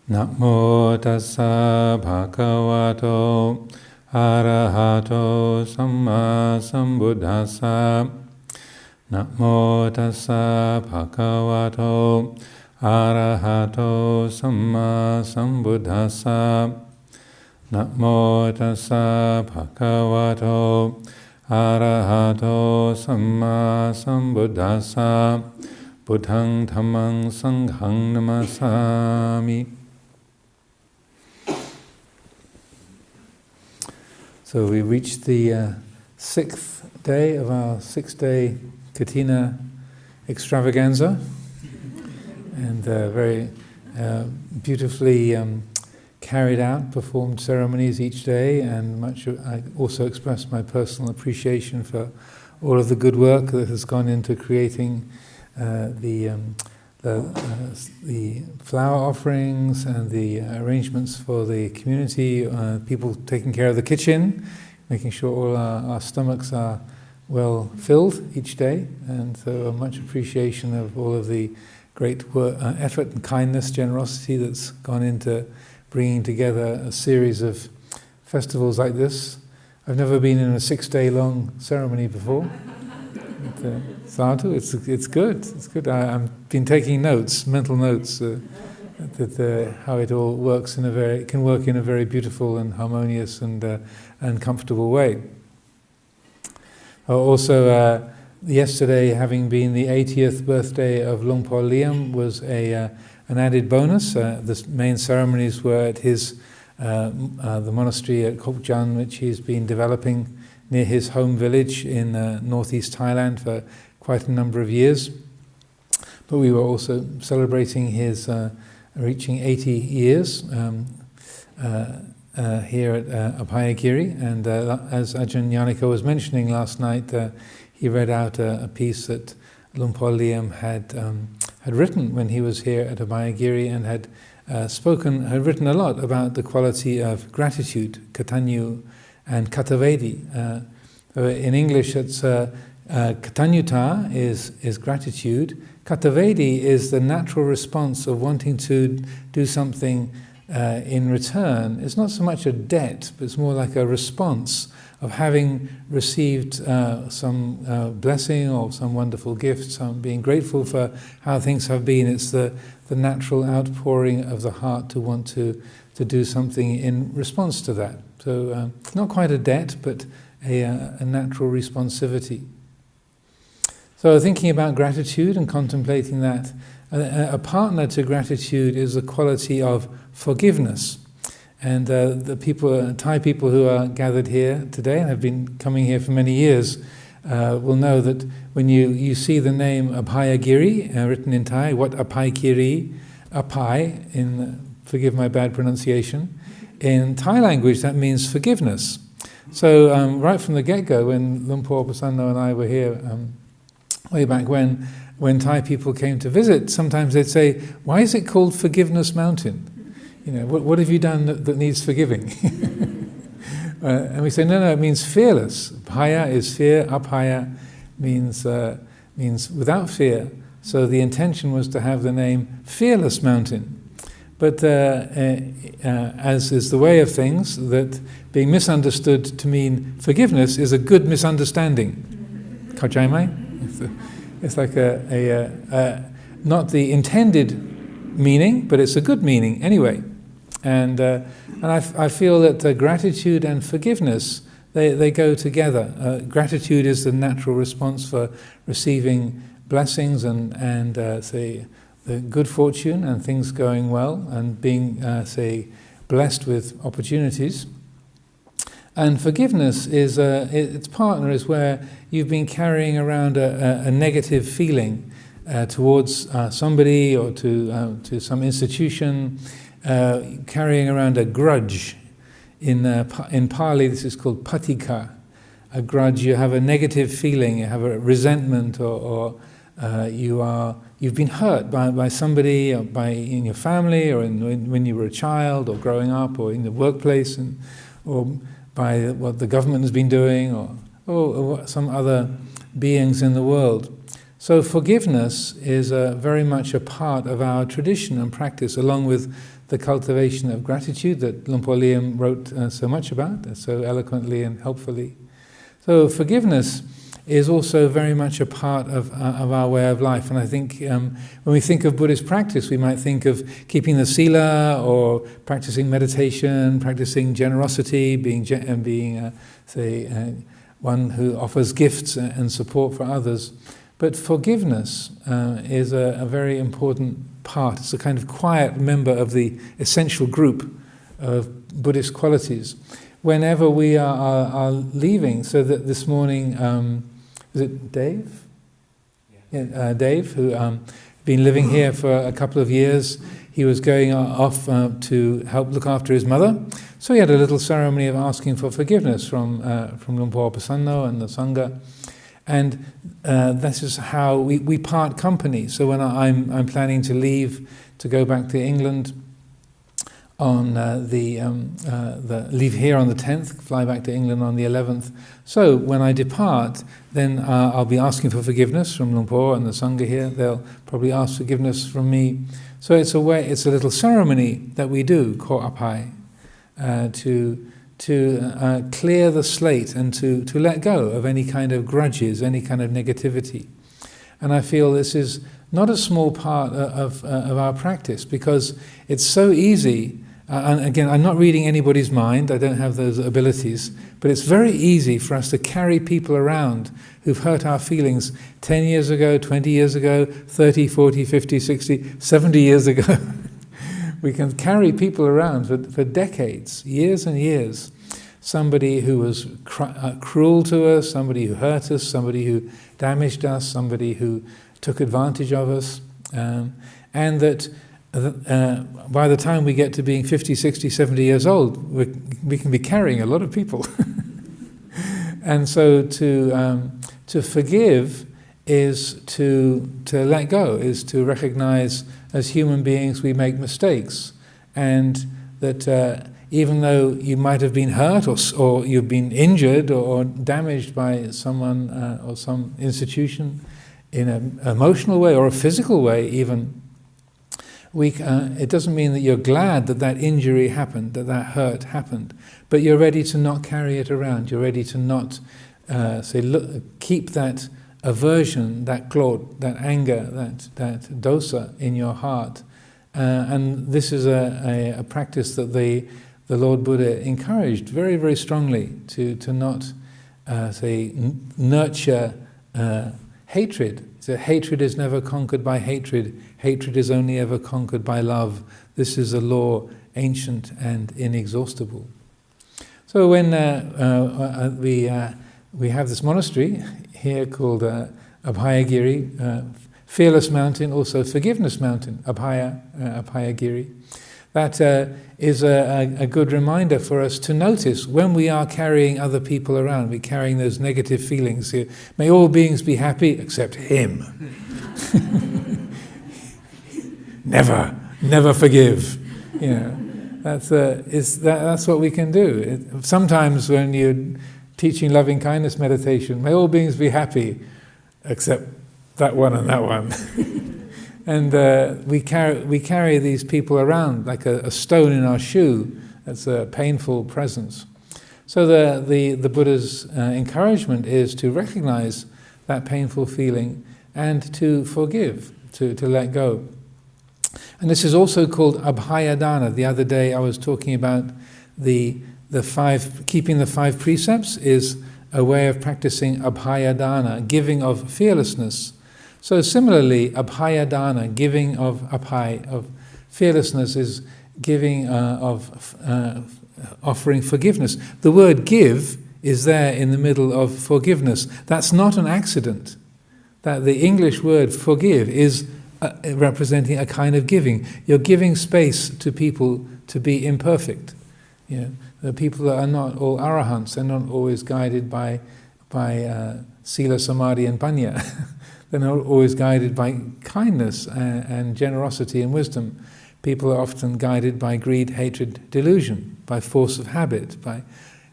Namo tassa bhagavato arahato samma sambuddhassa. Namo tassa bhagavato arahato samma sambuddhassa. Namo tassa bhagavato arahato samma sambuddhassa. Buddhang dhammang sanghang namasami. So we reached the sixth day of our 6-day Kathina extravaganza, and very beautifully carried out, performed ceremonies each day, and I also expressed my personal appreciation for all of the good work that has gone into creating the flower offerings and the arrangements for the community, people taking care of the kitchen, making sure all our stomachs are well filled each day, and so much appreciation of all of the great effort and kindness, generosity that's gone into bringing together a series of festivals like this. I've never been in a 6-day long ceremony before. Sadhu, it's good. It's good. I've been taking notes, mental notes, that how it all works can work in a very beautiful and harmonious and comfortable way. Also, yesterday, having been the 80th birthday of Luang Por Liam, was an added bonus. The main ceremonies were at his the monastery at Kokjan, which he's been developing near his home village in northeast Thailand for quite a number of years. But we were also celebrating his reaching 80 years here at Abhayagiri, and as Ajahn Yannika was mentioning last night, he read out a piece that Luang Por Liam had written when he was here at Abhayagiri, and had written a lot about the quality of gratitude, katanyu and katavedi. In English, it's katanyuta is gratitude. Katavedi is the natural response of wanting to do something in return. It's not so much a debt, but it's more like a response of having received some blessing or some wonderful gift, some being grateful for how things have been. It's the natural outpouring of the heart to want to do something in response to that. So not quite a debt, but a natural responsivity. So thinking about gratitude and contemplating that, a partner to gratitude is the quality of forgiveness. And the Thai people who are gathered here today and have been coming here for many years will know that when you see the name Abhayagiri written in Thai, what Abhayagiri, Abhay, forgive my bad pronunciation, in Thai language that means forgiveness. So right from the get-go, when Luang Por Pasanno and I were here way back when Thai people came to visit, sometimes they'd say, "Why is it called Forgiveness Mountain? You know, what have you done that needs forgiving?" And we say, no, it means fearless. Bhaya is fear, Abhaya means without fear. So the intention was to have the name Fearless Mountain. But as is the way of things, that being misunderstood to mean forgiveness is a good misunderstanding. Kajai. It's like not the intended meaning, but it's a good meaning anyway. And I feel that gratitude and forgiveness, they go together. Gratitude is the natural response for receiving blessings and say the good fortune and things going well and being blessed with opportunities. And forgiveness is its partner is where you've been carrying around a negative feeling towards somebody or to some institution, carrying around a grudge. In Pali, this is called patika. A grudge, you have a negative feeling, you have a resentment, or you've been hurt by somebody, or in your family, or when you were a child, or growing up, or in the workplace, or by what the government has been doing, or some other beings in the world. So forgiveness is very much a part of our tradition and practice, along with the cultivation of gratitude that Luang Por Liam wrote so much about, so eloquently and helpfully. So forgiveness is also very much a part of our way of life. And I think when we think of Buddhist practice, we might think of keeping the sila, or practicing meditation, practicing generosity, being one who offers gifts and support for others. But forgiveness is a very important part. It's a kind of quiet member of the essential group of Buddhist qualities. Whenever we are leaving, so that this morning, is it Dave? Yeah, Dave, who been living here for a couple of years. He was going off to help look after his mother. So he had a little ceremony of asking for forgiveness from Luang Por Pasanno and the Sangha. And this is how we part company. So when I'm planning to leave to go back to England on leave here on the 10th, fly back to England on the 11th. So when I depart, then I'll be asking for forgiveness from Luang Por and the Sangha here. They'll probably ask forgiveness from me. So it's a little ceremony that we do, ko apai, to clear the slate and to let go of any kind of grudges, any kind of negativity. And I feel this is not a small part of our practice, because it's so easy. And again, I'm not reading anybody's mind, I don't have those abilities, but it's very easy for us to carry people around who've hurt our feelings 10 years ago, 20 years ago, 30, 40, 50, 60, 70 years ago. We can carry people around for decades, years and years. Somebody who was cruel to us, somebody who hurt us, somebody who damaged us, somebody who took advantage of us, and that by the time we get to being 50, 60, 70 years old, we can be carrying a lot of people. And so to forgive is to let go, is to recognize as human beings we make mistakes, and that even though you might have been hurt or you've been injured or damaged by someone or some institution in an emotional way or a physical way even, it doesn't mean that you're glad that injury happened, that hurt happened, but you're ready to not carry it around. You're ready to not keep that aversion, that klot, that anger, that dosa in your heart. And this is a practice that the Lord Buddha encouraged very, very strongly, to not nurture hatred. So hatred is never conquered by hatred. Hatred is only ever conquered by love. This is a law ancient and inexhaustible. So when we have this monastery here called Abhayagiri, Fearless Mountain, also Forgiveness Mountain, Abhayagiri. That is a good reminder for us to notice when we are carrying other people around, we're carrying those negative feelings. May all beings be happy except him. Never forgive. You know, that's what we can do. Sometimes when you're teaching loving kindness meditation, may all beings be happy except that one and that one. And we carry these people around like a stone in our shoe. That's a painful presence. So the Buddha's encouragement is to recognize that painful feeling and to forgive, to let go. And this is also called abhayadana. The other day I was talking about keeping the 5 precepts is a way of practicing abhayadana, giving of fearlessness. So similarly, abhayadana, giving of abhay, of fearlessness, is giving of offering forgiveness. The word give is there in the middle of forgiveness. That's not an accident. That the English word forgive is representing a kind of giving. You're giving space to people to be imperfect. You know, the people that are not all arahants, they're not always guided by sila, samadhi and panya. They're not always guided by kindness and generosity and wisdom. People are often guided by greed, hatred, delusion, by force of habit.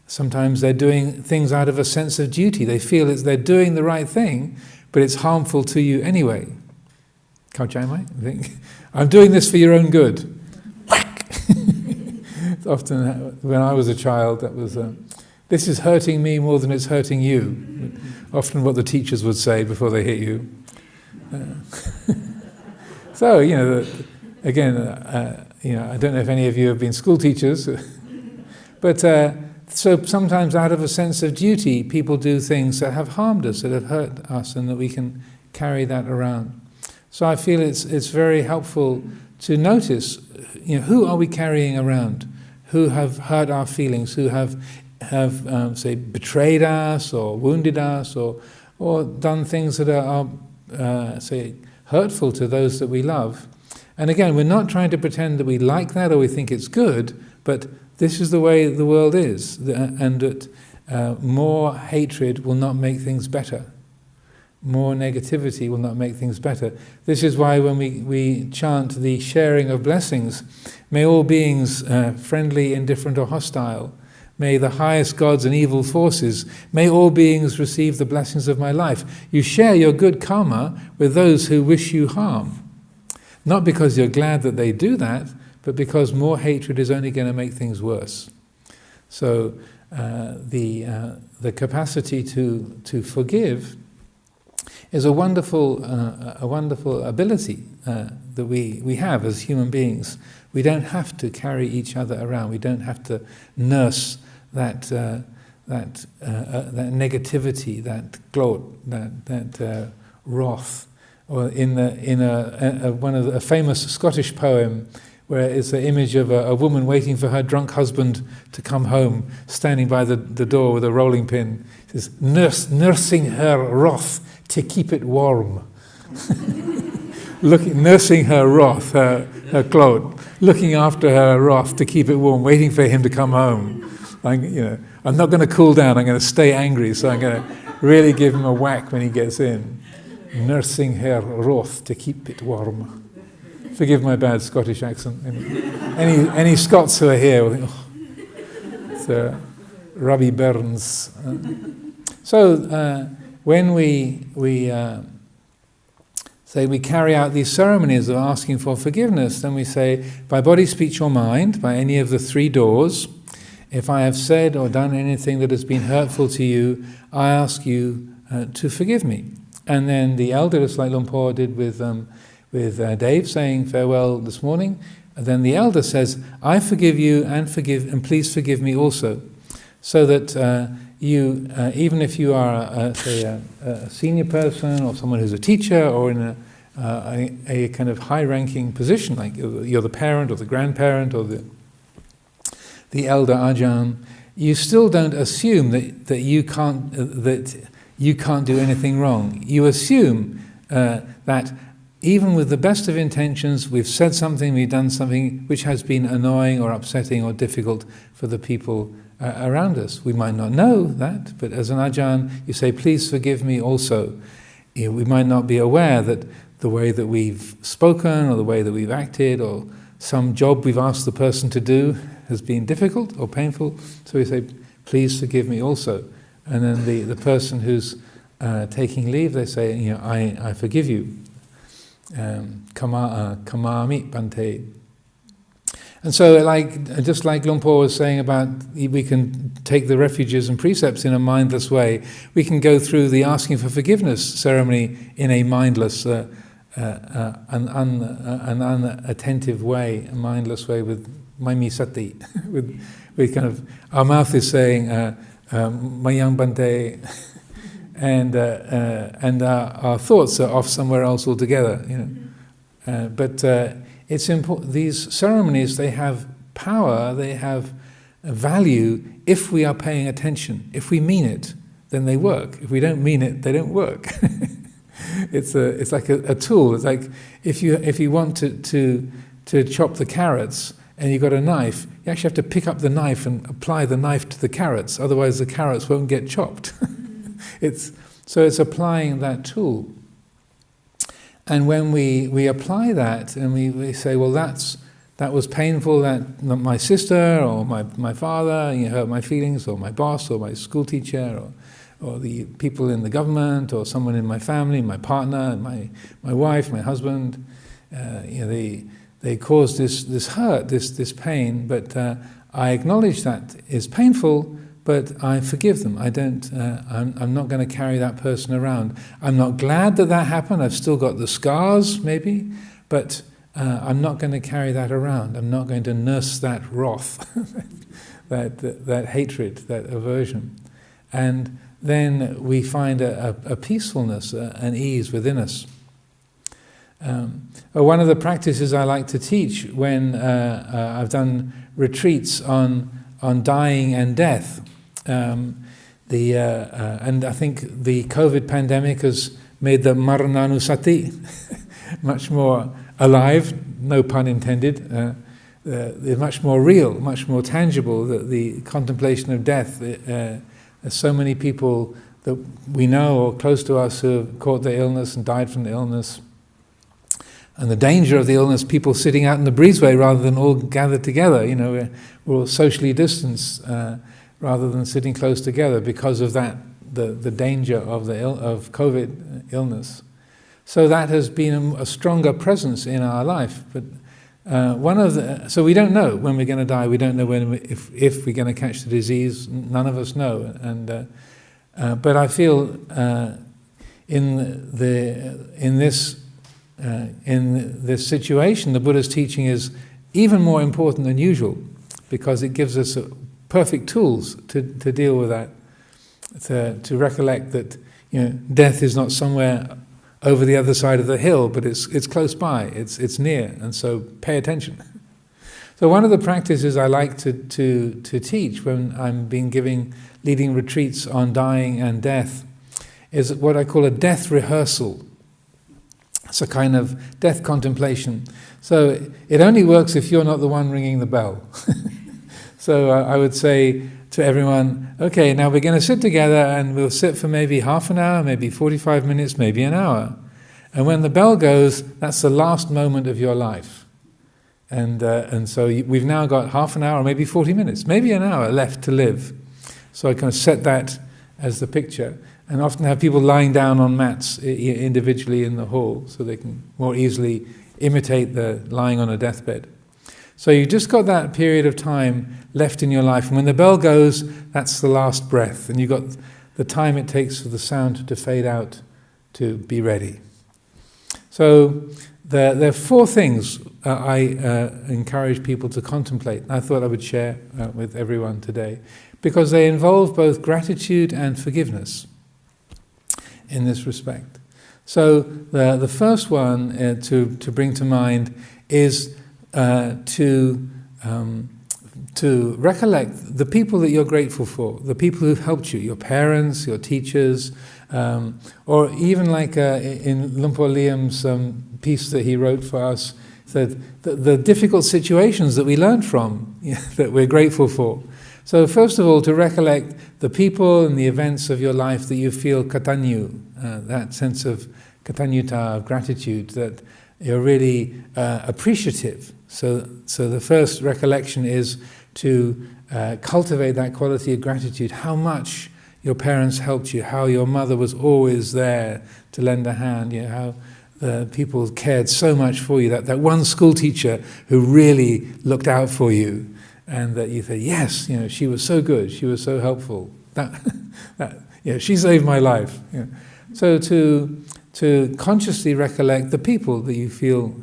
Sometimes they're doing things out of a sense of duty. They feel they're doing the right thing, but it's harmful to you anyway. I'm doing this for your own good. Often, when I was a child, that was, this is hurting me more than it's hurting you. Often what the teachers would say before they hit you. So, again, I don't know if any of you have been school teachers, but so sometimes out of a sense of duty, people do things that have harmed us, that have hurt us, and that we can carry that around. So I feel it's very helpful to notice, who are we carrying around? Who have hurt our feelings? Who have say, betrayed us or wounded us or done things that are say, hurtful to those that we love? And again, we're not trying to pretend that we like that or we think it's good, but this is the way the world is, and that more hatred will not make things better. More negativity will not make things better. This is why when we chant the sharing of blessings, may all beings, friendly, indifferent or hostile, may the highest gods and evil forces, may all beings receive the blessings of my life. You share your good karma with those who wish you harm. Not because you're glad that they do that, but because more hatred is only going to make things worse. So the capacity to forgive is a wonderful ability that we have as human beings. We don't have to carry each other around. We don't have to nurse that negativity, that gloat, that wrath. Or in a famous Scottish poem, where it's the image of a woman waiting for her drunk husband to come home, standing by the door with a rolling pin. It says, nursing her wrath to keep it warm. Nursing her wrath, her gloat, looking after her wrath to keep it warm, waiting for him to come home. I'm not going to cool down, I'm going to stay angry, so I'm going to really give him a whack when he gets in. Nursing her wrath to keep it warm. Forgive my bad Scottish accent. Any Scots who are here will think, it's Robbie Burns. So when we say we carry out these ceremonies of asking for forgiveness, then we say, by body, speech or mind, by any of the three doors, if I have said or done anything that has been hurtful to you, I ask you to forgive me. And then the elder, just like Luang Por did with Dave, saying farewell this morning, and then the elder says, I forgive you and please forgive me also. So that you, even if you are, say, a senior person or someone who's a teacher or in a kind of high-ranking position, like you're the parent or the grandparent or the elder Ajahn, you still don't assume that you can't do anything wrong. You assume that even with the best of intentions, we've said something, we've done something which has been annoying or upsetting or difficult for the people around us. We might not know that, but as an Ajahn, you say, please forgive me also. We might not be aware that the way that we've spoken or the way that we've acted or some job we've asked the person to do has been difficult or painful. So we say, please forgive me also. And then the person who's taking leave, they say, I forgive you. Kamami Bante. And so, just like Luang Por was saying about, we can take the refuges and precepts in a mindless way. We can go through the asking for forgiveness ceremony in a mindless, an unattentive way, a mindless way with maimi sati, with kind of our mouth is saying mayang bante, and our thoughts are off somewhere else altogether. But it's important. These ceremonies, they have power, they have value if we are paying attention. If we mean it, then they work. If we don't mean it, they don't work. It's like a tool. It's like if you want to chop the carrots and you've got a knife, you actually have to pick up the knife and apply the knife to the carrots. Otherwise, the carrots won't get chopped. It's applying that tool. And when we apply that and we say, well, that was painful, that my sister or my father hurt my feelings, or my boss or my school teacher or the people in the government, or someone in my family, my partner, my wife, my husband. They cause this hurt, this pain, but I acknowledge that is painful, but I forgive them. I'm not going to carry that person around. I'm not glad that happened. I've still got the scars, maybe, but I'm not going to carry that around. I'm not going to nurse that wrath, that hatred, that aversion. And then we find a peacefulness, an ease within us. One of the practices I like to teach when I've done retreats on dying and death, and I think the COVID pandemic has made the Marananusati much more alive, no pun intended. They're much more real, much more tangible. The contemplation of death. There's so many people that we know or close to us who have caught the illness and died from the illness. And the danger of the illness, people sitting out in the breezeway rather than all gathered together. We're all socially distanced rather than sitting close together because of that, the danger of of COVID illness. So that has been a stronger presence in our life. But so we don't know when we're going to die. We don't know if we're going to catch the disease. None of us know. And but I feel in this situation, the Buddha's teaching is even more important than usual, because it gives us perfect tools to deal with that, to recollect that death is not somewhere over the other side of the hill, but it's close by, it's near, and so pay attention. So one of the practices I like to teach when I'm leading retreats on dying and death is what I call a death rehearsal. It's a kind of death contemplation. So it only works if you're not the one ringing the bell. So I would say to everyone, okay, now we're going to sit together and we'll sit for maybe half an hour, maybe 45 minutes, maybe an hour. And when the bell goes, that's the last moment of your life. And so we've now got half an hour, maybe 40 minutes, maybe an hour left to live. So I kind of set that as the picture. And often have people lying down on mats individually in the hall so they can more easily imitate the lying on a deathbed. So you've just got that period of time left in your life. And when the bell goes, that's the last breath. And you've got the time it takes for the sound to fade out to be ready. So there are four things I encourage people to contemplate. I thought I would share with everyone today, because they involve both gratitude and forgiveness in this respect. So the first one to bring to mind is to recollect the people that you're grateful for, the people who've helped you, your parents, your teachers, or even like in Luang Por Liam's piece that he wrote for us, said the difficult situations that we learned from, that we're grateful for. So first of all, to recollect the people and the events of your life that you feel katanyu, that sense of katanyuta, of gratitude, that you're really appreciative. So the first recollection is to cultivate that quality of gratitude, how much your parents helped you, how your mother was always there to lend a hand, how the people cared so much for you, that one school teacher who really looked out for you, and that you say, yes, she was so good, she was so helpful, she saved my life. So to consciously recollect the people that you feel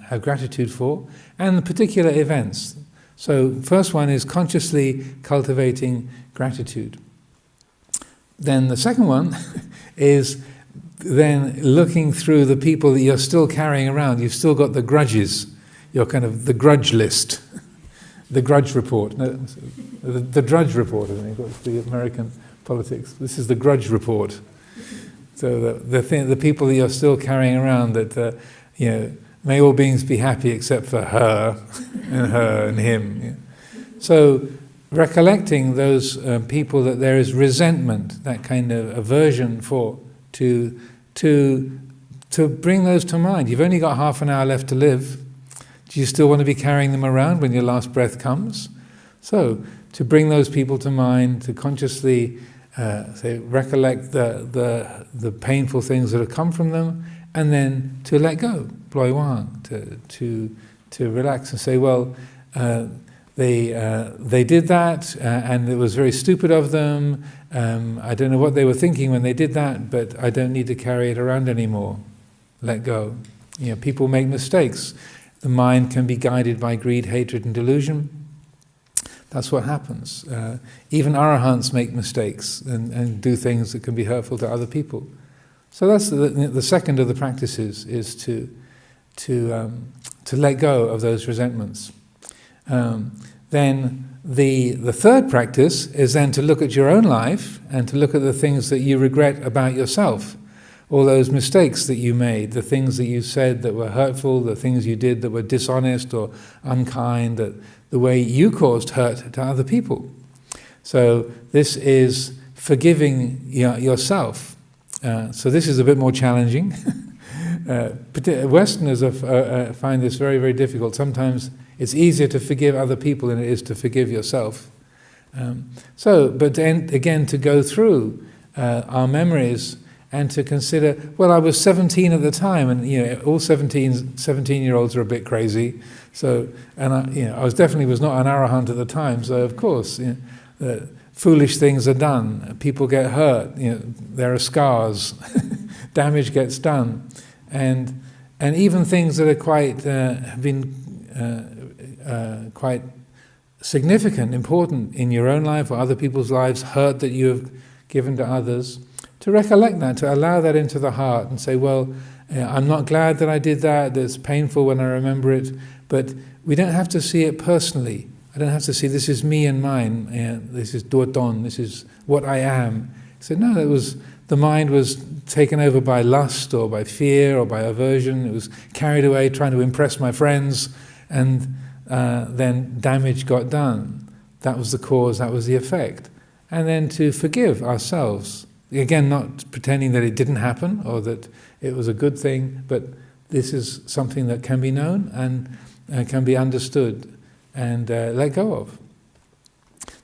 have gratitude for, and the particular events. So first one is consciously cultivating gratitude. Then the second one is then looking through the people that you're still carrying around. You've still got the grudges. You're kind of the grudge list, the grudge report. No, the drudge report, I think, what's the American politics. This is the grudge report. So the people that you're still carrying around, that may all beings be happy except for her and him. So recollecting those people that there is resentment, that kind of aversion for, to bring those to mind. You've only got half an hour left to live. Do you still want to be carrying them around when your last breath comes? So to bring those people to mind, to consciously recollect the painful things that have come from them, and then to let go, ploi wang, to relax and say, well, they did that, and it was very stupid of them. I don't know what they were thinking when they did that, but I don't need to carry it around anymore. Let go. People make mistakes. The mind can be guided by greed, hatred, and delusion. That's what happens. Even arahants make mistakes and do things that can be hurtful to other people. So that's the second of the practices, is to let go of those resentments. Then the third practice is then to look at your own life and to look at the things that you regret about yourself. All those mistakes that you made, the things that you said that were hurtful, the things you did that were dishonest or unkind, the way you caused hurt to other people. So this is forgiving yourself. So this is a bit more challenging. Westerners find this very, very difficult. Sometimes it's easier to forgive other people than it is to forgive yourself. But then again, to go through our memories and to consider, well, I was 17 at the time, and all 17-year-olds are a bit crazy. So, and I was not an arahant at the time. So of course, foolish things are done. People get hurt. There are scars. Damage gets done, and even things that are quite have been quite significant, important in your own life or other people's lives, hurt that you have given to others. To recollect that, to allow that into the heart and say, well, I'm not glad that I did that, it's painful when I remember it, but we don't have to see it personally. I don't have to see this is me and mine, this is duaton, this is what I am. So no, the mind was taken over by lust or by fear or by aversion. It was carried away trying to impress my friends, and then damage got done. That was the cause, that was the effect. And then to forgive ourselves. Again, not pretending that it didn't happen or that it was a good thing, but this is something that can be known and can be understood and let go of.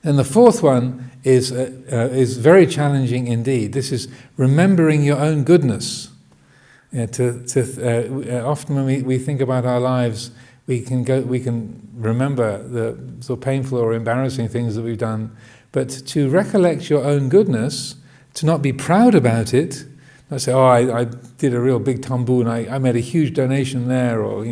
And the fourth one is very challenging indeed. This is remembering your own goodness. Often when we think about our lives, we can remember the sort of painful or embarrassing things that we've done, but to recollect your own goodness, to not be proud about it, not say, oh, I did a real big tambu and I made a huge donation there, or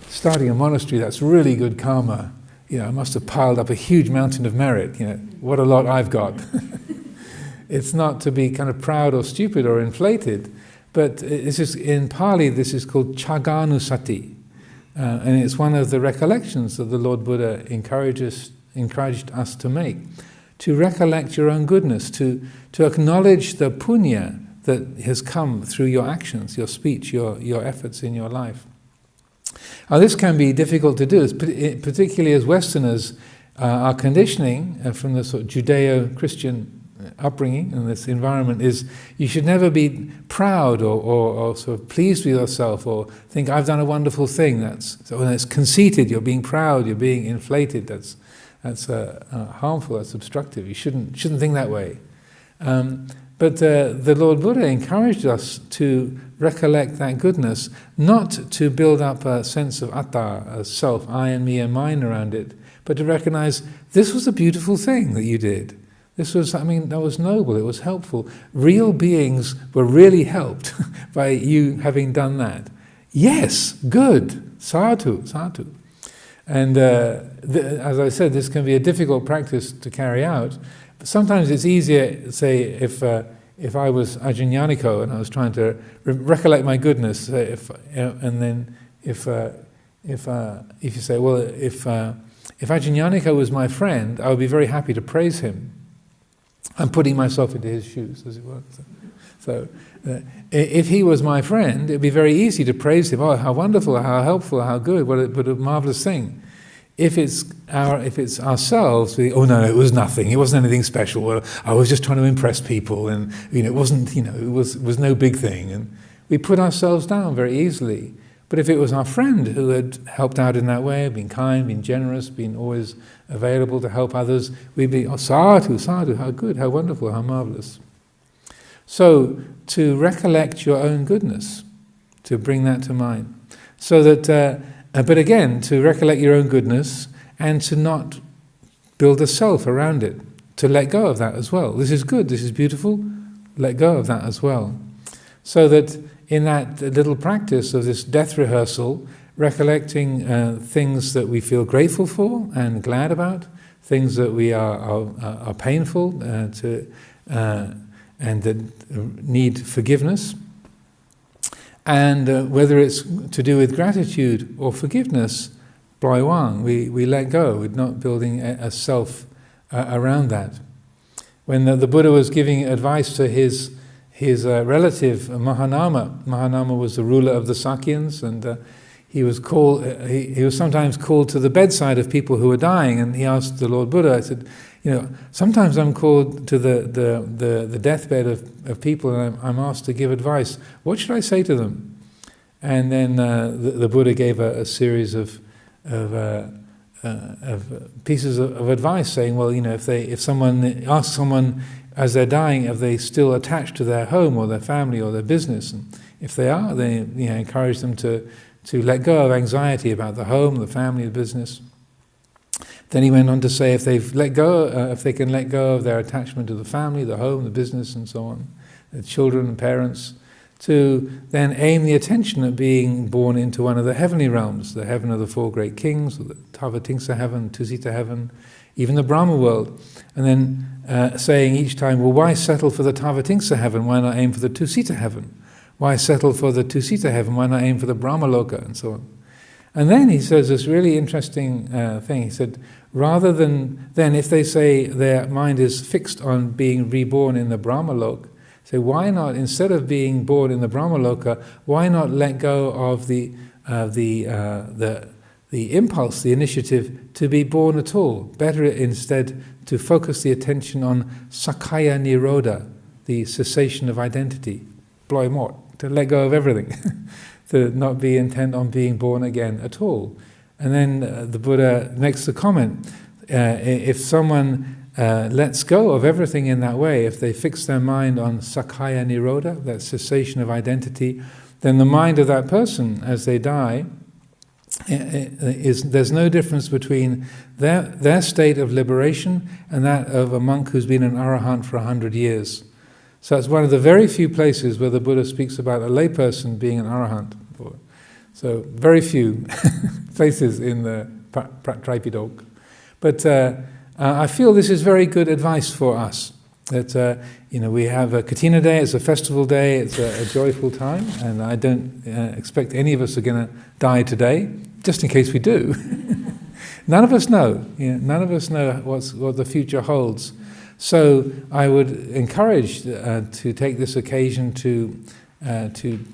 starting a monastery, that's really good karma. I must have piled up a huge mountain of merit. What a lot I've got. It's not to be kind of proud or stupid or inflated, but this is, in Pali, this is called chaganusati, and it's one of the recollections that the Lord Buddha encouraged us to make. To recollect your own goodness, to acknowledge the punya that has come through your actions, your speech, your efforts in your life. Now this can be difficult to do, particularly as Westerners, our conditioning from the sort of Judeo-Christian upbringing in this environment is you should never be proud or sort of pleased with yourself or think I've done a wonderful thing. When it's conceited, you're being proud, you're being inflated. That's harmful, that's obstructive. You shouldn't think that way. But the Lord Buddha encouraged us to recollect that goodness, not to build up a sense of atta, a self, I and me and mine around it, but to recognize this was a beautiful thing that you did. This was, that was noble, it was helpful. Real beings were really helped by you having done that. Yes, good, sadhu, sadhu. And as I said, this can be a difficult practice to carry out. But sometimes it's easier, say, if I was Ajahn Yaniko and I was trying to recollect my goodness, if you say, well, if Ajahn Yaniko was my friend, I would be very happy to praise him. I'm putting myself into his shoes, as it were. So if he was my friend, it'd be very easy to praise him. Oh, how wonderful, how helpful, how good, what a marvelous thing. If it's ourselves, we think, oh no, it was nothing. It wasn't anything special. Well, I was just trying to impress people, and it wasn't. It was no big thing. And we put ourselves down very easily. But if it was our friend who had helped out in that way, been kind, been generous, been always available to help others, we'd be, oh, sadhu, sadhu, how good, how wonderful, how marvelous. So, to recollect your own goodness, to bring that to mind. So that, but again, to recollect your own goodness and to not build a self around it, to let go of that as well. This is good, this is beautiful, let go of that as well. So that in that little practice of this death rehearsal, recollecting things that we feel grateful for and glad about, things that we are painful and that need forgiveness, and whether it's to do with gratitude or forgiveness, bloi wang, we let go. We're not building a self around that. When the Buddha was giving advice to his relative Mahanama was the ruler of the Sakyans, and he was sometimes called to the bedside of people who were dying, and he asked the Lord Buddha, I said, sometimes I'm called to the deathbed of people, and I'm asked to give advice. What should I say to them? And then the Buddha gave a series of pieces of advice, saying, well, if someone asks someone as they're dying, if they still attached to their home or their family or their business, and if they are, they encourage them to let go of anxiety about the home, the family, the business. Then he went on to say, if they can let go of their attachment to the family, the home, the business, and so on, the children and parents, to then aim the attention at being born into one of the heavenly realms, the heaven of the four great kings, or the Tavatimsa heaven, Tusita heaven, even the Brahma world. And then saying each time, well, why settle for the Tavatimsa heaven? Why not aim for the Tusita heaven? Why settle for the Tusita heaven? Why not aim for the Brahma Loka? And so on. And then he says this really interesting thing. He said, rather than then, if they say their mind is fixed on being reborn in the Brahma Loka, say, why not, instead of being born in the Brahma Loka, why not let go of the impulse, the initiative to be born at all? Better instead to focus the attention on Sakaya Nirodha, the cessation of identity, bloi mort, to let go of everything, to not be intent on being born again at all. And then the Buddha makes the comment, if someone lets go of everything in that way, if they fix their mind on Sakaya Nirodha, that cessation of identity, then the mind of that person, as they die, there's no difference between their state of liberation and that of a monk who's been an arahant for 100 years. So it's one of the very few places where the Buddha speaks about a layperson being an arahant. So very few places in the Tripitaka. But I feel this is very good advice for us. That we have a Kathina day, it's a festival day, it's a joyful time, and I don't expect any of us are going to die today, just in case we do. None of us know. None of us know what the future holds. So I would encourage to take this occasion to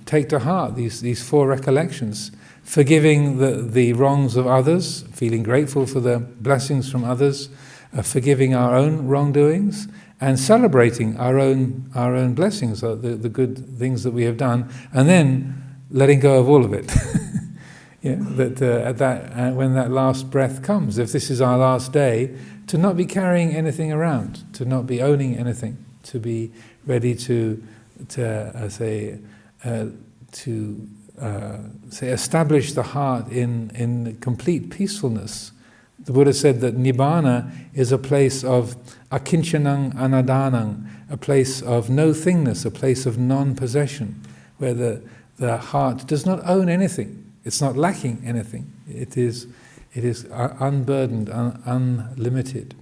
take to heart these four recollections, forgiving the wrongs of others, feeling grateful for the blessings from others, forgiving our own wrongdoings, and celebrating our own blessings, the good things that we have done, and then letting go of all of it. When that last breath comes, if this is our last day, to not be carrying anything around, to not be owning anything, to be ready to establish the heart in complete peacefulness. The Buddha said that Nibbana is a place of akinchanang anadanang, a place of no thingness, a place of non-possession, where the heart does not own anything. It's not lacking anything. It is unburdened, unlimited.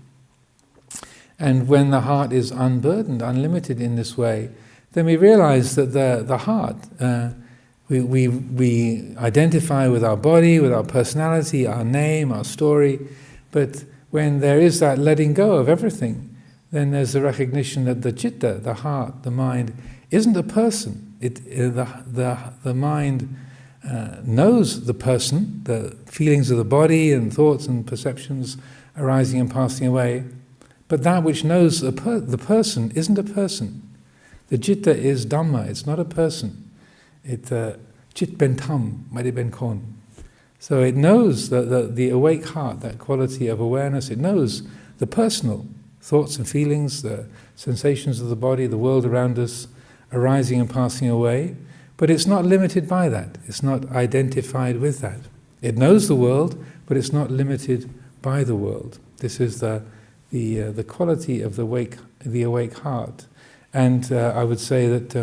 And when the heart is unburdened, unlimited in this way, then we realize that the heart, we identify with our body, with our personality, our name, our story, but when there is that letting go of everything, then there's the recognition that the citta, the heart, the mind, isn't a person. The mind knows the person, the feelings of the body and thoughts and perceptions arising and passing away, but that which knows the person isn't a person. The citta is Dhamma, it's not a person. Chit ben tham, mai ben kon. So it knows that the awake heart, that quality of awareness, it knows the personal thoughts and feelings, the sensations of the body, the world around us, arising and passing away, but it's not limited by that. It's not identified with that. It knows the world, but it's not limited by the world. This is the quality of the awake heart. And I would say that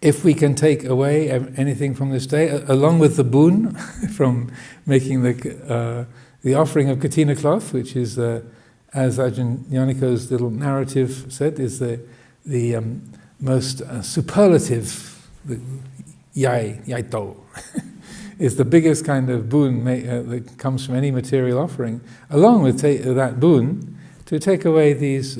if we can take away anything from this day, along with the boon from making the offering of Kathina cloth, which is, as Ajahn Yaniko's little narrative said, is the most superlative, yai to, is the biggest kind of boon that comes from any material offering, along with that boon, to take away these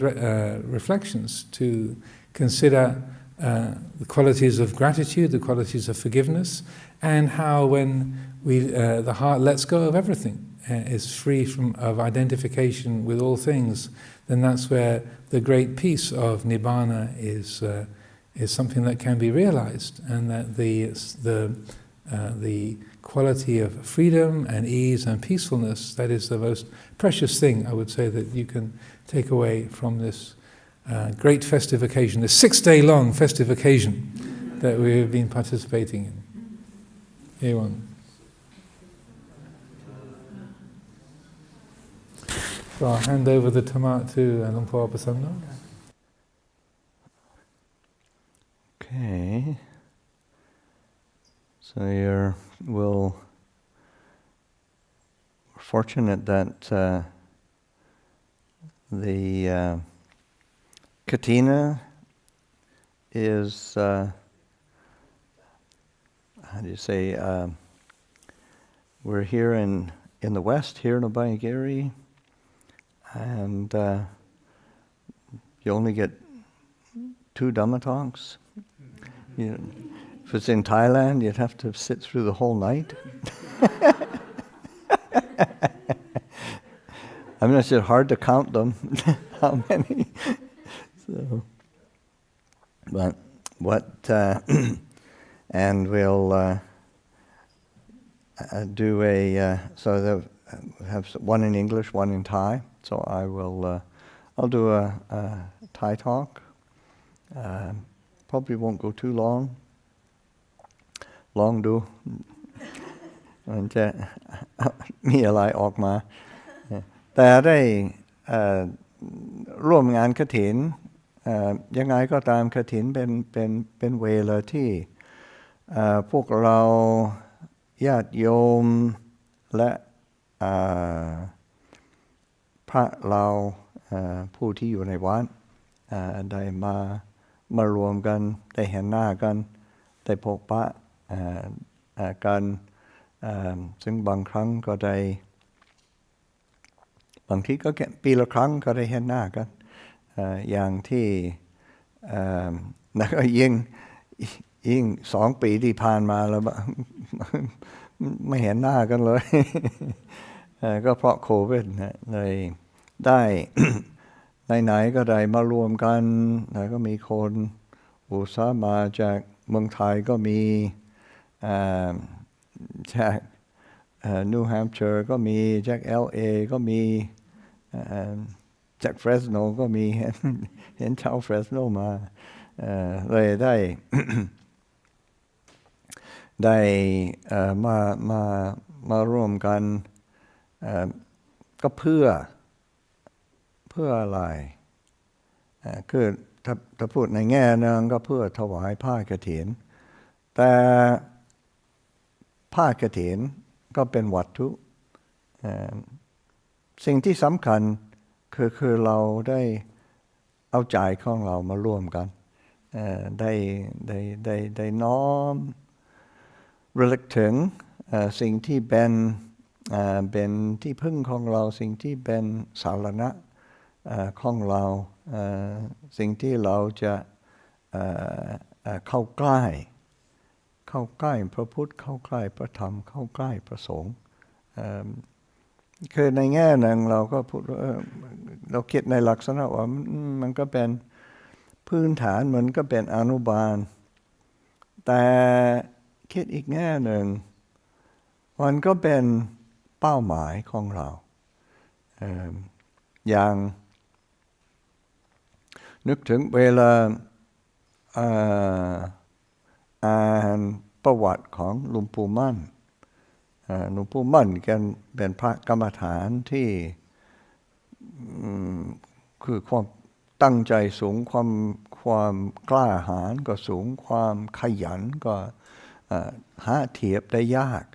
reflections, to consider the qualities of gratitude, the qualities of forgiveness, and how when the heart lets go of everything, is free of identification with all things, then that's where the great peace of Nibbana is something that can be realized, and that the quality of freedom and ease and peacefulness, that is the most precious thing, I would say, that you can take away from this great festive occasion, this 6-day-long festive occasion that we have been participating in. Ewan. So I'll hand over the Dhamma to Luang Por Pasanno. Okay. So we're fortunate that the Kathina is, how do you say, we're here in the West, here in Abhayagiri, and you only get 2 Dhamma talks. If it's in Thailand, you'd have to sit through the whole night. I mean, it's just hard to count them, how many. So, but and we'll do so they'll have one in English, one in Thai. So I'll do a Thai talk. Probably won't go too long. ลองดูมันจะมีอะไรออกมาแต่ได้ร่วมงานกฐินยังไงก็ตามกฐินเป็นเวลาที่พวกเราญาติโยมและพระเราผู้ที่อยู่ในวัดได้มารวมกันได้เห็นหน้ากันได้พบปะกันซึ่งบางครั้งก็ได้บางทีก็แค่ปีละครั้งก็ได้เห็นหน้ากันอย่างที่แล้วก็ยิ่ง2 ปีที่ผ่านมาแล้วไม่เห็นหน้ากันเลยก็เพราะโควิดเลยได้ไหนๆก็ได้มารวมกันแล้วก็มีคนอุตส่าห์มาจากเมืองไทยก็มีจากนิวแฮมป์เชอร์ก็มีจาก LA ก็มีจากเฟรสโนก็มีเห็นชาวเฟรสโนมาเลยได้มาร่วมกันก็เพื่ออะไรคือถ้าพูดในแง่นึงก็เพื่อถวายผ้ากฐินแต่ผ้ากฐินก็เป็นวัตถุสิ่งที่สำคัญคือเราได้เอาใจของเรามาร่วมกันได้น้อมระลึกถึงสิ่งที่เป็นที่พึ่งของเราสิ่งที่เป็นสารณะของเราสิ่งที่เราจะเข้าใกล้พระพุทธเข้าใกล้พระธรรมเข้าใกล้พระสงฆ์คือในแง่หนึ่งเราก็พูดเราคิดในลักษณะว่ามันก็เป็นพื้นฐานมันก็เป็นอนุบาล แต่คิดอีกแง่หนึ่งมันก็เป็นเป้าหมายของเราอย่างนึกถึงเวลาอ่านประวัติของหลวงปู่มั่นหลวงปู่มั่นแกเป็นพระกรรมฐานที่คือความตั้งใจสูงความกล้าหาญก็สูงความขยันก็หาเทียบได้ยาก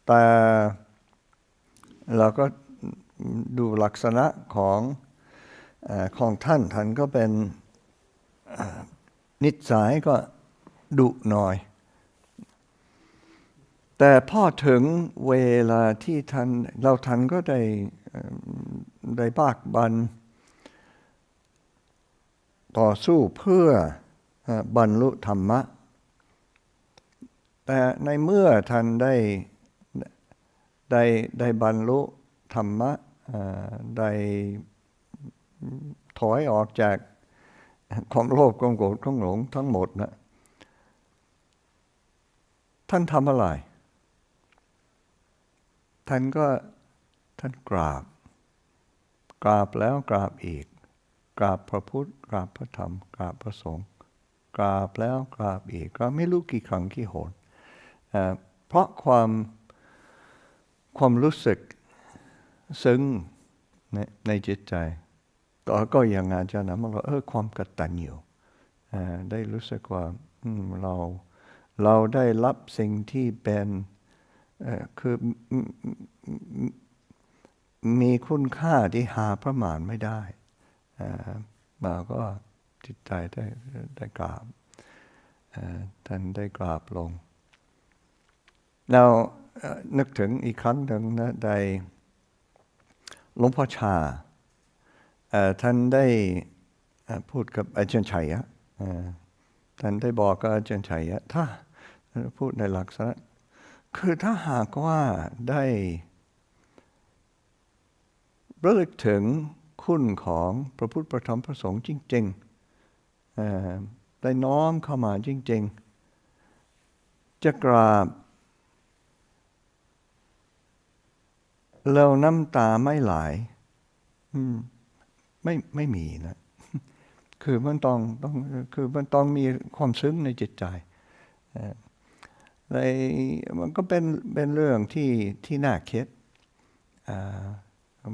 แต่เราก็ดูลักษณะของท่านก็เป็นนิสัยก็ดุหน่อยแต่พอถึงเวลาที่ท่านก็ได้บากบั่นต่อสู้เพื่อบรรลุธรรมะแต่ในเมื่อท่านได้บรรลุธรรมะได้ถอยออกจากความโลภความโกรธความหลงทั้งหมดนะท่านทำอะไรท่านกราบแล้วกราบอีกกราบพระพุทธกราบพระธรรมกราบพระสงฆ์กราบแล้วกราบอีกก็ไม่รู้กี่ครั้งกี่หนเพราะความรู้สึกซึ้งในจิตใจก็อย่างอาจารย์นะมันก็ความกตัญญูได้รู้สึกว่าเราได้รับสิ่งที่เป็นคือมีคุณค่าที่หาประมาณไม่ได้มาก็จิตใจได้กราบท่านได้กราบลงเรานึกถึงอีกครั้งหนึ่งนะได้หลวงพ่อชาท่านได้พูดกับอาจารย์ชัยท่านได้บอกกับอาจารย์ชัยถ้าพูดในหลักษณะคือถ้าหากว่าได้ระลึกถึงคุณของพระพุทธพระธรรมพระสงฆ์จริงๆได้น้อมเข้ามาจริงๆจะกราบแล้วน้ำตาไม่ไหลไม่มีนะคือมันต้องมีความซึ้งในจิตใจเลยมันก็เป็นเรื่องที่น่าคิด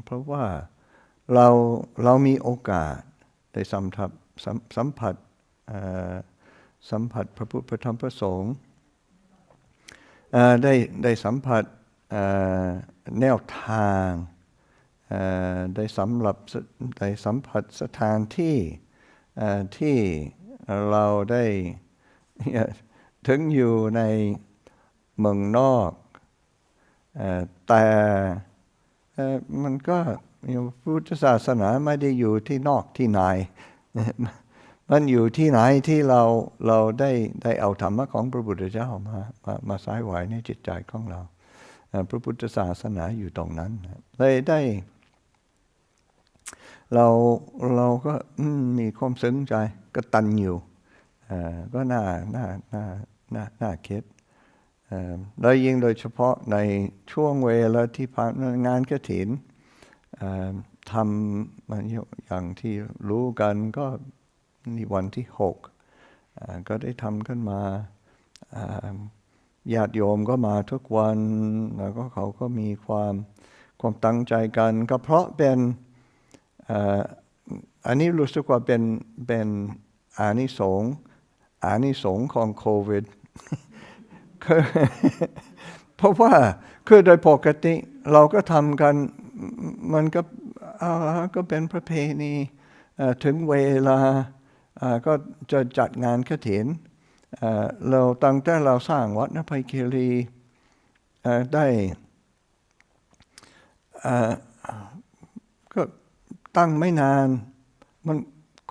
เพราะว่าเรามีโอกาสได้สัมผัสพระพุทธพระธรรมพระสงฆ์ได้สัมผัสแนวทางได้สัมผัสสถานที่เราได้ถึงอยู่ในเมืองนอกแต่มันก็พุทธศาสนาไม่ได้อยู่ที่นอกที่ในมันอยู่ที่ไหนที่เราได้เอาธรรมะของพระพุทธเจ้ามาใส่ไว้ในจิตใจของเราพระพุทธศาสนาอยู่ตรงนั้นเลยได้เราก็มีความซึ้งใจกตัญญูก็น่าคิดแล้วยิ่งโดยเฉพาะในช่วงเวลาที่ผ่านงานกฐินทำอย่างที่รู้กันก็นี่วันที่6ก็ได้ทำขึ้นมาญาติโยมก็มาทุกวันแล้วก็เขาก็มีความตั้งใจกันก็เพราะเป็นอันนี้รู้สึกว่าเป็นอานิสงส์ของโควิดเพราะว่าคือโดยปกติเราก็ทำกันมันก็เป็นประเพณีถึงเวลาก็จะจัดงานกฐินเราตั้งแต่เราสร้างวัดนภัยคีรีได้ก็ตั้งไม่นานมัน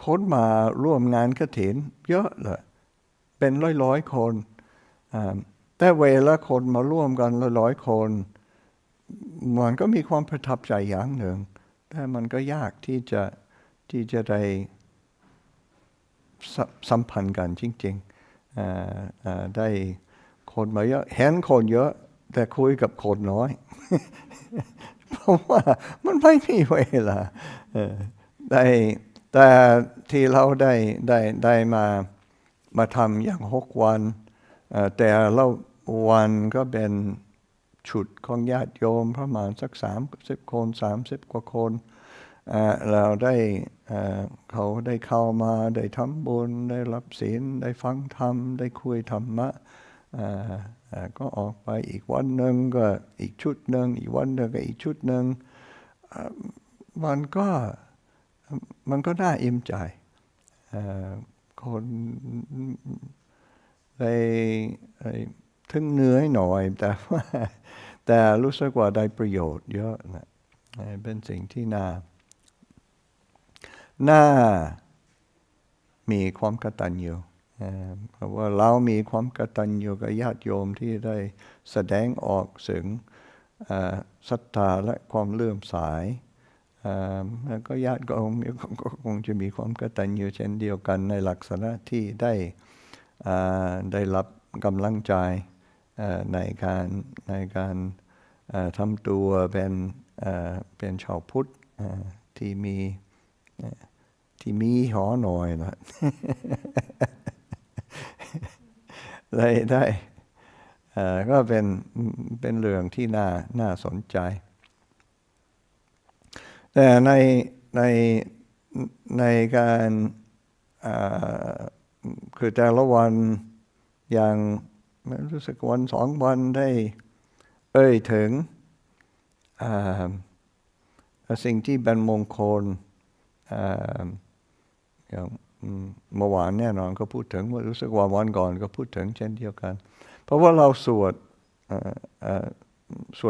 คนมาร่วมงานกฐินเยอะเลยเป็นร้อยคนแต่เวลาคนมาร่วมกันร้อยคนมันก็มีความประทับใจอย่างหนึ่งแต่มันก็ยากที่จะได้สัมพันธ์กันจริง ได้คนมาเยอะเห็นคนเยอะแต่คุยกับคนน้อย เพราะว่ามันไม่มีเวลาแต่ที่เราได้มาทำอย่าง6 วันแต่ละวันก็เป็นชุดของญาติโยมประมาณสัก30 คน30 กว่าคนเราเขาได้เข้ามาได้ทำบุญได้รับศีลได้ฟังธรรมได้คุยธรรมะก็ออกไปอีกวันหนึ่งก็อีกชุดหนึ่งอีกวันหนึ่งก็อีกชุดหนึ่งมันก็น่าอิ่มใจคนได้ถึงเหนื่อยหน่อยแต่รู้สึกว่าได้ประโยชน์เยอะนะเป็นสิ่งที่น่ามีความกตัญญูเพราะว่าเรามีความกตัญญูกับญาติโยมที่ได้แสดงออกถึงศรัทธาและความเลื่อมใสแล้วก็ญาติก็คงจะมีความกตัญญูเช่นเดียวกันในลักษณะที่ได้รับกำลังใจในการทำตัวเป็นชาวพุทธที่มีหอหน่อยนะ ได้ก็เป็นเรื่องที่น่าสนใจแต่ในการคือแต่ละวันอย่างรู้สึกวัน2 วันได้ถึงสิ่งที่เป็นมงคลอย่างเมื่อวานแน่นอนก็พูดถึงรู้สึกว่าวันก่อนก็พูดถึงเช่นเดียวกันเพราะว่าเราสว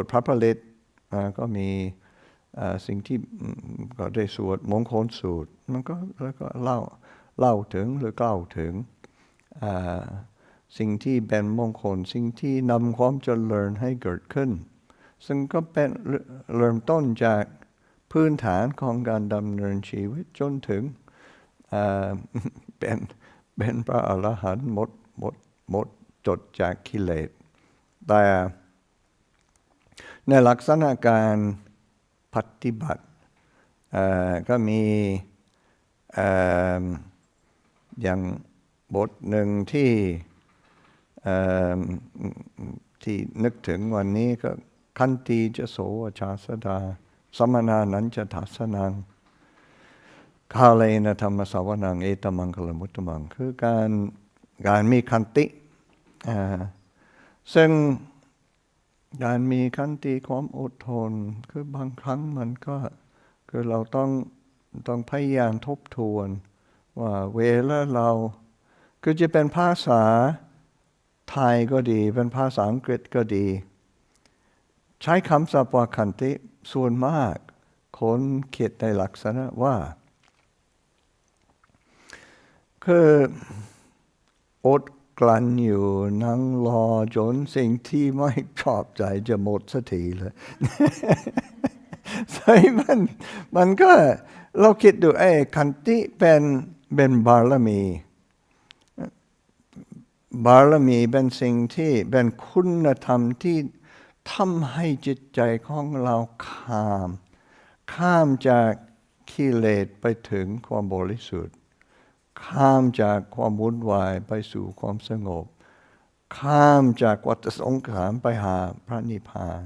ดพระผลิตก็มีสิ่งที่ก็ได้สวดมงคลสูตรมันก็แล้วก็เล่าถึงหรือกล่าวถึงสิ่งที่เป็นมงคลสิ่งที่นำความเจริญให้เกิดขึ้นซึ่งก็เป็นเริ่มต้นจากพื้นฐานของการดำเนินชีวิตจนถึงเป็นพระอรหันต์หมดจดจากกิเลสแต่ในลักษณะการปฏิบัติก็มีอย่างบทหนึ่งที่นึกถึงวันนี้ก็ขันติจะโสวชาสดาสมนานันจะทัสนังคาเลนะธรรมสาวนังเอตมังคลมุตตมังคือการมีขันติซึ่งการมีขันติความอดทนคือบางครั้งมันก็คือเราต้องพยายามทบทวนว่าเวลาเราคือจะเป็นภาษาไทยก็ดีเป็นภาษาอังกฤษก็ดีใช้คำศัพท์ว่าขันติส่วนมากคนเขียนในลักษณะว่าคืออดกลั้นอยู่นั่งรอจนสิ่งที่ไม่ชอบใจจะหมดสักทีเลย ใช่มันก็เราคิดดูขันติเป็นบารมีเป็นสิ่งที่เป็นคุณธรรมที่ทำให้จิตใจของเราข้ามจากกิเลสไปถึงความบริสุทธิ์ข้ามจากความวุ่นวายไปสู่ความสงบข้ามจากวัฏสงสารไปหาพระนิพพาน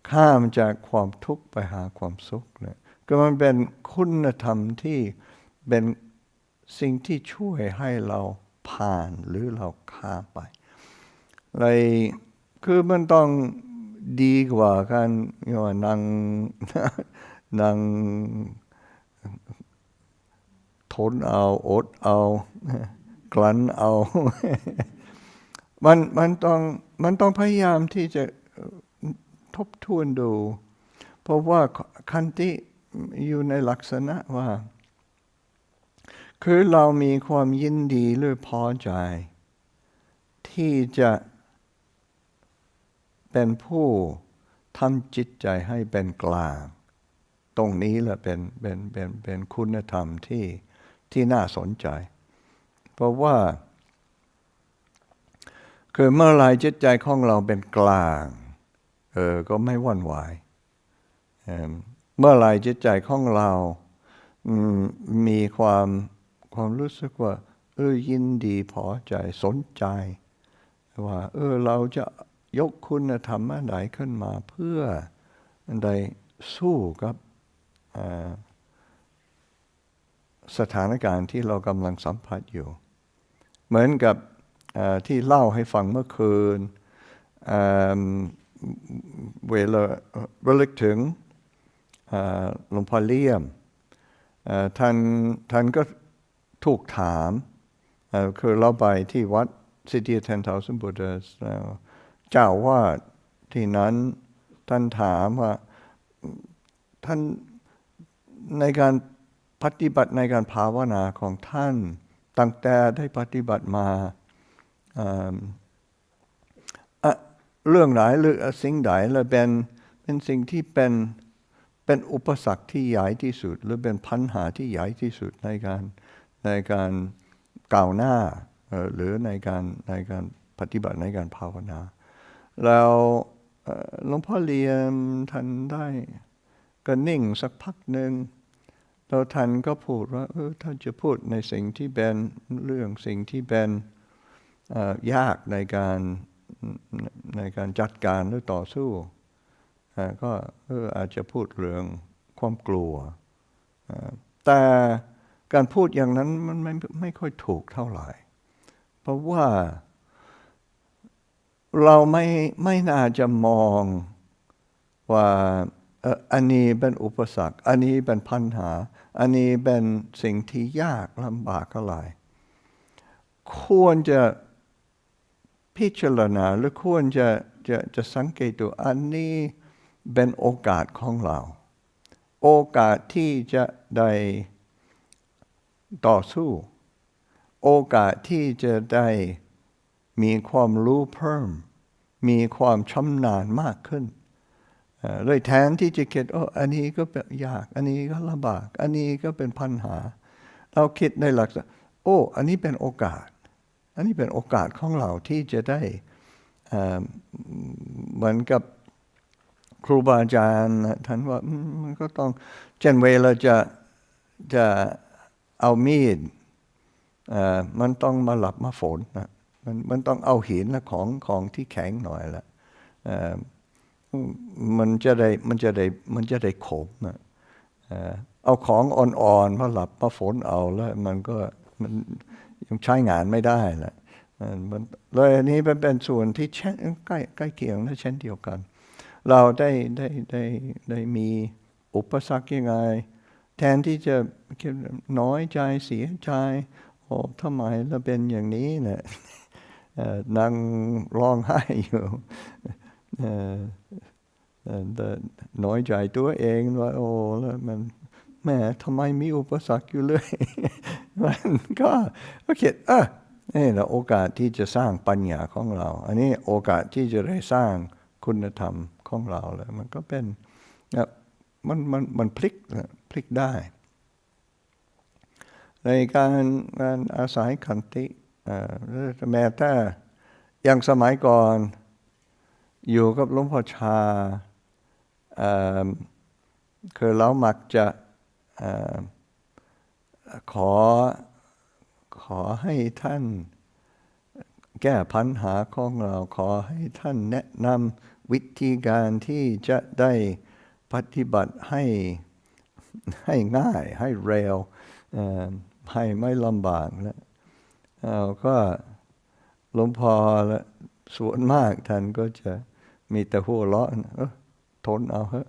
ข้ามจากความทุกข์ไปหาความสุขเนี่ยก็มันเป็นคุณธรรมที่เป็นสิ่งที่ช่วยให้เราผ่านหรือเราข้ามไปเลยคือมันต้องดีกว่าการนั่งทนเอาอดเอากลั้นเอา มันต้องพยายามที่จะทบทวนดูเพราะว่าขันติอยู่ในลักษณะว่าคือเรามีความยินดีหรือพอใจที่จะเป็นผู้ทำจิตใจให้เป็นกลางตรงนี้แหละเป็นคุณธรรมที่น่าสนใจเพราะว่า คือเมื่อไรจิตใจของเราเป็นกลางก็ไม่หวั่นไหวเมื่อไรจิตใจของเรามีความรู้สึกว่ายินดีพอใจสนใจว่าเราจะยกคุณธรรมอันใดขึ้นมาเพื่ออันใดสู้กับสถานการณ์ที่เรากำลังสัมผัสอยู่เหมือนกับที่เล่าให้ฟังเมื่อคืนเวลาระลึกถึงหลวงพ่อเลี่ยมท่านก็ถูกถามคือเราไปที่วัด City of 10,000 Buddhas เจ้าวาดที่นั้นท่านถามว่าท่านในการปฏิบัติในการภาวนาของท่านตั้งแต่ได้ปฏิบัติมาเรื่องไหนหรือสิ่งใดแล้วเป็นสิ่งที่เป็นอุปสรรคที่ใหญ่ที่สุดหรือเป็นปัญหาที่ใหญ่ที่สุดในการก้าวหน้าหรือในการปฏิบัติในการภาวนาแล้วหลวงพ่อเลียมท่านได้ก็นิ่งสักพักหนึ่งแล้วท่านก็พูดว่าท่านจะพูดในสิ่งที่เป็นเรื่องสิ่งที่เป็นยากในการจัดการหรือต่อสู้ก็อาจจะพูดเรื่องความกลัวแต่การพูดอย่างนั้นมันไม่ค่อยถูกเท่าไหร่เพราะว่าเราไม่น่าจะมองว่าอันนี้เป็นอุปสรรคอันนี้เป็นปัญหาอันนี้เป็นสิ่งที่ยากลำบากอะไรควรจะพิจารณาหรือควรจะสังเกตดูอันนี้เป็นโอกาสของเราโอกาสที่จะได้ต่อสู้โอกาสที่จะได้มีความรู้เพิ่มมีความชำนาญมากขึ้นเลยแทนที่จะคิดอันนี้ก็เป็นยากอันนี้ก็ลำบากอันนี้ก็เป็นปัญหาเราคิดในหลักอันนี้เป็นโอกาสอันนี้เป็นโอกาสของเราที่จะได้เหมือนกับครูบาอาจารย์ท่านว่ามันก็ต้องเช่นเวลาจะเอามีดมันต้องมาหลับมาฝนนะมันต้องเอาหินและของที่แข็งหน่อยละมันจะได้คมนะเอาของอ่อนๆมาหลับมาฝนเอาแล้วมันยังใช้งานไม่ได้ละเลยอันนี้เป็นส่วนที่ใกล้เคียงและเช่นเดียวกันเราได้มีอุปสรรคยังไงแทนที่จะน้อยใจเสียใจทำไมเราเป็นอย่างนี้เนี่ยนั่งร้องไห้อยู่น้อยใจตัวเองว่าแล้วมันแม่ทำไมมีอุปสรรคอยู่เลยมันก็คิดนี่แหละโอกาสที่จะสร้างปัญญาของเราอันนี้โอกาสที่จะได้สร้างคุณธรรมของเราแล้วมันก็เป็นมันพลิกได้ในการอาศัยขันติแม้แต่อย่างสมัยก่อนอยู่กับหลวงพ่อชาคือเรามักจะขอให้ท่านแก้ปัญหาของเราขอให้ท่านแนะนำวิธีการที่จะได้ปฏิบัติให้ง่ายให้เร็วให้ไม่ลำบากแล้วก็หลวงพ่อส่วนมากท่านก็จะมีแต่หัวเราะทนเอาเถอะ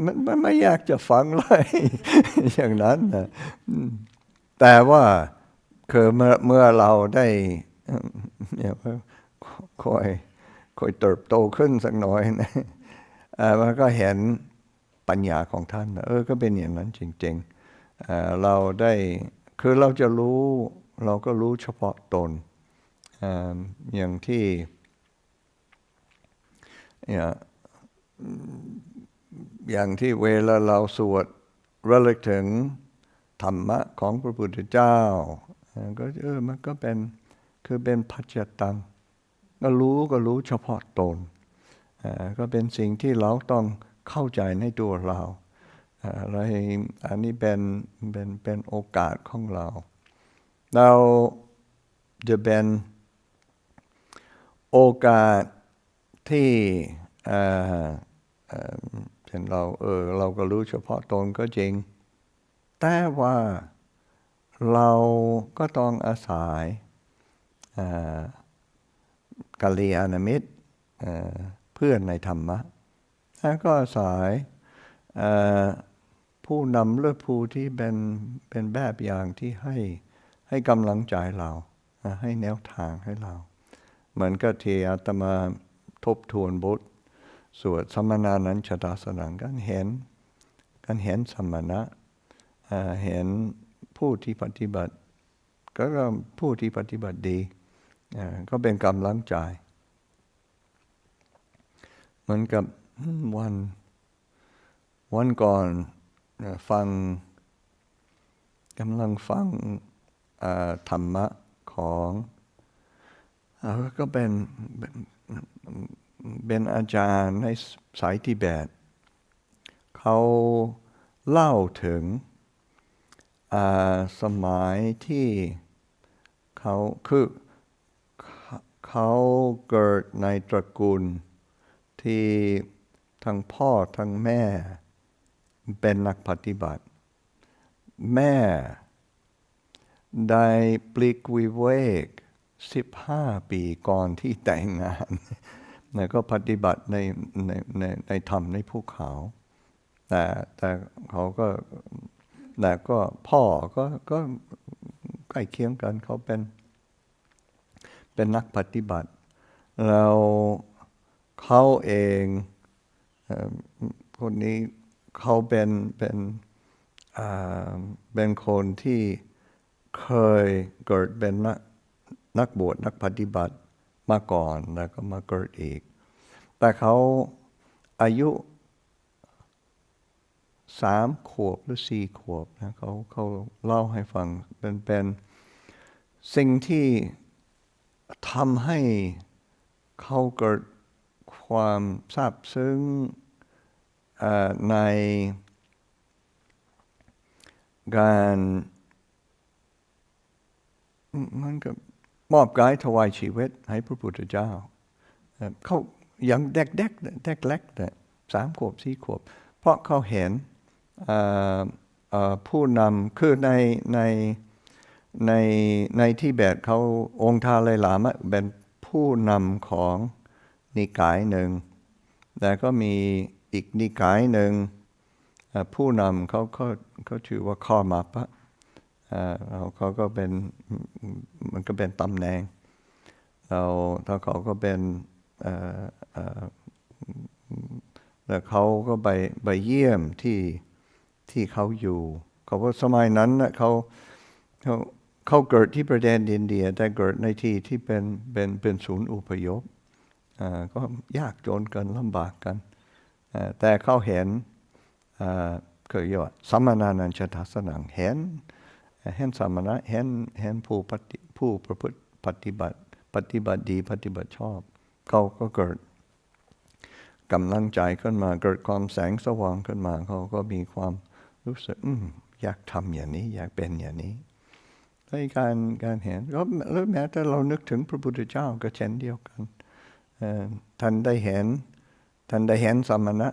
มันไม่อยากจะฟังเลยอย่างนั้นนะแต่ว่าคือเมื่อเราได้ค่อยเติบโตขึ้นสักหน่อยนะมันก็เห็นปัญญาของท่านก็เป็นอย่างนั้นจริงๆเราได้คือเราจะรู้เราก็รู้เฉพาะตนอย่างที่เวลาเราสวดระลึกถึงธรรมะของพระพุทธเจ้า ก็มันก็เป็นคือเป็นปัจจตังก็รู้เฉพาะตนก็เป็นสิ่งที่เราต้องเข้าใจในตัวเราแล้วอันนี้เป็นโอกาสของเราจะเป็นโอกาสที่เช่นเราก็รู้เฉพาะตนก็จริงแต่ว่าเราก็ต้องอาศัยกัลยาณมิตรเพื่อนในธรรมะแล้วก็อาศัยผู้นำหรือผู้ที่เป็นแบบอย่างที่ให้กำลังใจเราให้แนวทางให้เราเหมือนกับที่อาตมาทบทวนบทสวดสมณานันชตาสนังกันเห็นสมณะเห็นผู้ที่ปฏิบัติก็ผู้ที่ปฏิบัติดีก็เป็นกำลังใจเหมือนกับวันก่อนกำลังฟังธรรมะของก็เป็นอาจารย์ในสายทิเบตเขาเล่าถึงสมัยที่เขาเกิดในตระกูลที่ทั้งพ่อทั้งแม่เป็นนักปฏิบัติแม่ได้ปลีกวิเวก15 ปีก่อนที่แต่งงานแล้วก็ปฏิบัติในธรรมในภูเขาแต่เขาก็แต่ก็พ่อก็ใกล้เคียงกันเขาเป็นนักปฏิบัติแล้วเขาเองคนนี้เขาเป็นคนที่เคยเกิดเป็นนักบวชนักปฏิบัติมาก่อนแล้วก็มาเกิดอีกแต่เขาอายุ3 ขวบหรือ4 ขวบนะเขาเล่าให้ฟังเป็นสิ่งที่ทำให้เขาเกิดความซาบซึ้งในการมันก็มอบกายถวายชีวิตให้พระพุทธเจ้าเขายังเด็กเล็ก3 ขวบ 4 ขวบเพราะเขาเห็นผู้นำคือในทิเบตเขาองค์ทาลัยลามะเป็นผู้นำของนิกายหนึ่งแต่ก็มีอีกนิกายหนึ่งผู้นำเขาชื่อว่าข้อมาปะเขาก็เป็นมันก็เป็นตำแหน่งแล้วเขาก็เป็นแล้วเขาก็ไปเยี่ยมที่เขาอยู่เขาว่าสมัยนั้นนะเขาเกิดที่ประเทศอินเดียแต่เกิดในที่เป็นศูนย์อพยพก็ยากจนกันลำบากกันแต่เขาเห็นเคยว่าสมณานันชทัสนังเห็นสมณะเห็นผู้ประพฤติปฏิบัติดีปฏิบัติชอบเขาก็เกิดกำลังใจขึ้นมาเกิดความแสงสว่างขึ้นมาเขาก็มีความรู้สึกอยากทำอย่างนี้อยากเป็นอย่างนี้ในการเห็นก็แล้วแม้แต่เรานึกถึงพระพุทธเจ้าก็เช่นเดียวกันท่านได้เห็นสมณะ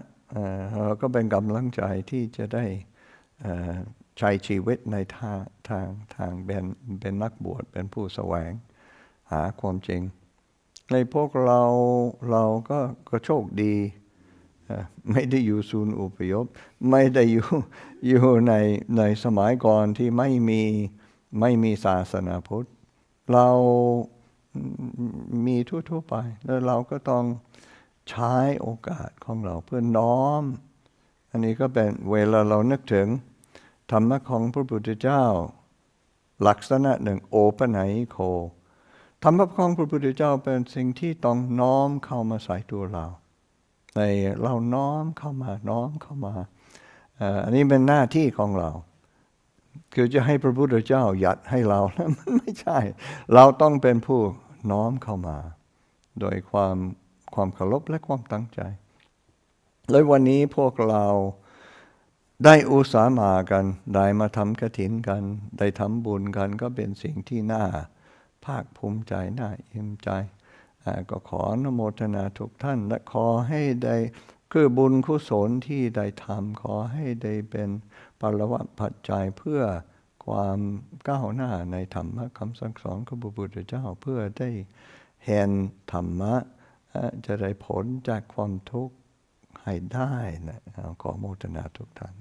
เราก็เป็นกำลังใจที่จะได้ใช้ชีวิตในทางเป็นนักบวชเป็นผู้แสวงหาความจริงในพวกเราก็โชคดีไม่ได้อยู่ศูนย์อพยพไม่ได้อยู่ในสมัยก่อนที่ไม่มีศาสนาพุทธเรามีทั่วไปแล้วเราก็ต้องใช้โอกาสของเราเพื่อน้อมอันนี้ก็เป็นเวลาเรานึกถึงธรรมะของพระพุทธเจ้าลักษณะหนึ่งโอปัญญิโกธรรมะของพระพุทธเจ้าเป็นสิ่งที่ต้องน้อมเข้ามาใส่ตัวเราในเราน้อมเข้ามาอันนี้เป็นหน้าที่ของเรา คือจะให้พระพุทธเจ้ายัดให้เราแล้วมันไม่ใช่เราต้องเป็นผู้น้อมเข้ามาโดยความเคารพและความตั้งใจและวันนี้พวกเราได้อุตส่าห์มากันได้มาทำกฐินกันได้ทำบุญกันก็เป็นสิ่งที่น่าภาคภูมิใจน่าอิ่มใจก็ขออนุโมทนาทุกท่านและขอให้ได้คือบุญกุศลที่ได้ทำขอให้ได้เป็นปรวปัจจัยเพื่อความก้าวหน้าในธรรมะคำสั่งสอนของพระพุทธเจ้าเพื่อได้เห็นธรรมะจะได้ผลจากความทุกข์ให้ได้นะขออนุโมทนาทุกท่าน